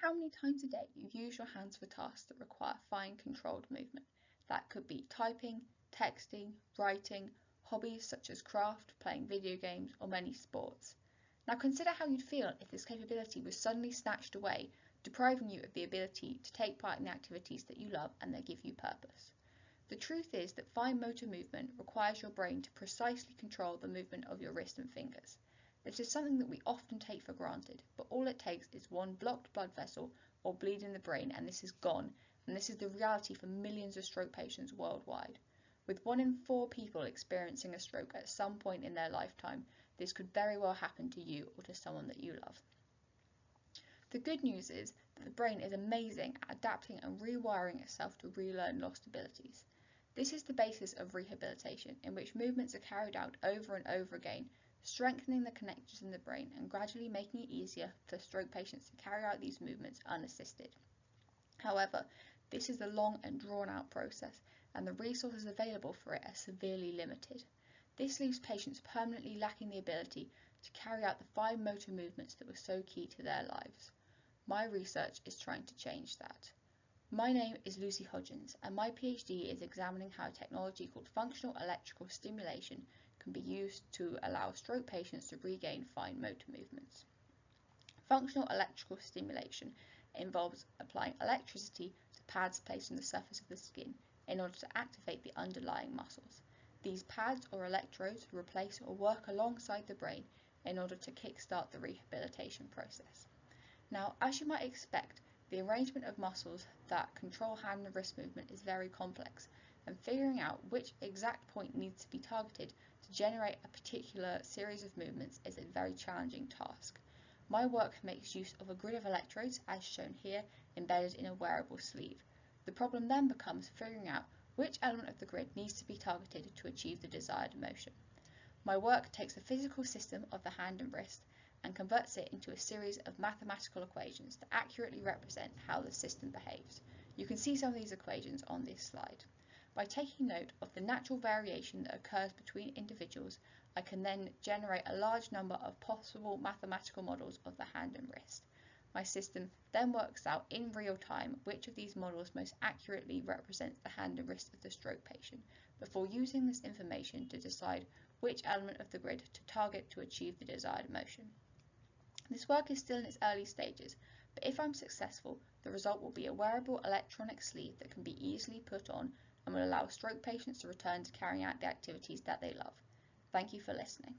how many times a day you use your hands for tasks that require fine controlled movement. That could be typing, texting, writing, hobbies such as craft, playing video games, or many sports. Now consider how you'd feel if this capability was suddenly snatched away, depriving you of the ability to take part in the activities that you love and that give you purpose. The truth is that fine motor movement requires your brain to precisely control the movement of your wrist and fingers. This is something that we often take for granted, but all it takes is one blocked blood vessel or bleed in the brain and this is gone, and this is the reality for millions of stroke patients worldwide. With 1 in 4 people experiencing a stroke at some point in their lifetime, this could very well happen to you or to someone that you love. The good news is that the brain is amazing at adapting and rewiring itself to relearn lost abilities. This is the basis of rehabilitation, in which movements are carried out over and over again, strengthening the connections in the brain and gradually making it easier for stroke patients to carry out these movements unassisted. However, this is a long and drawn out process, and the resources available for it are severely limited. This leaves patients permanently lacking the ability to carry out the fine motor movements that were so key to their lives. My research is trying to change that. My name is Lucy Hodgins, and my PhD is examining how technology called functional electrical stimulation can be used to allow stroke patients to regain fine motor movements. Functional electrical stimulation involves applying electricity to pads placed on the surface of the skin in order to activate the underlying muscles. These pads or electrodes replace or work alongside the brain in order to kickstart the rehabilitation process. Now, as you might expect, the arrangement of muscles that control hand and wrist movement is very complex, and figuring out which exact point needs to be targeted to generate a particular series of movements is a very challenging task. My work makes use of a grid of electrodes, as shown here, embedded in a wearable sleeve. The problem then becomes figuring out which element of the grid needs to be targeted to achieve the desired motion. My work takes the physical system of the hand and wrist and converts it into a series of mathematical equations to accurately represent how the system behaves. You can see some of these equations on this slide. By taking note of the natural variation that occurs between individuals, I can then generate a large number of possible mathematical models of the hand and wrist. My system then works out in real time which of these models most accurately represents the hand and wrist of the stroke patient, before using this information to decide which element of the grid to target to achieve the desired motion. This work is still in its early stages, but if I'm successful, the result will be a wearable electronic sleeve that can be easily put on and will allow stroke patients to return to carrying out the activities that they love. Thank you for listening.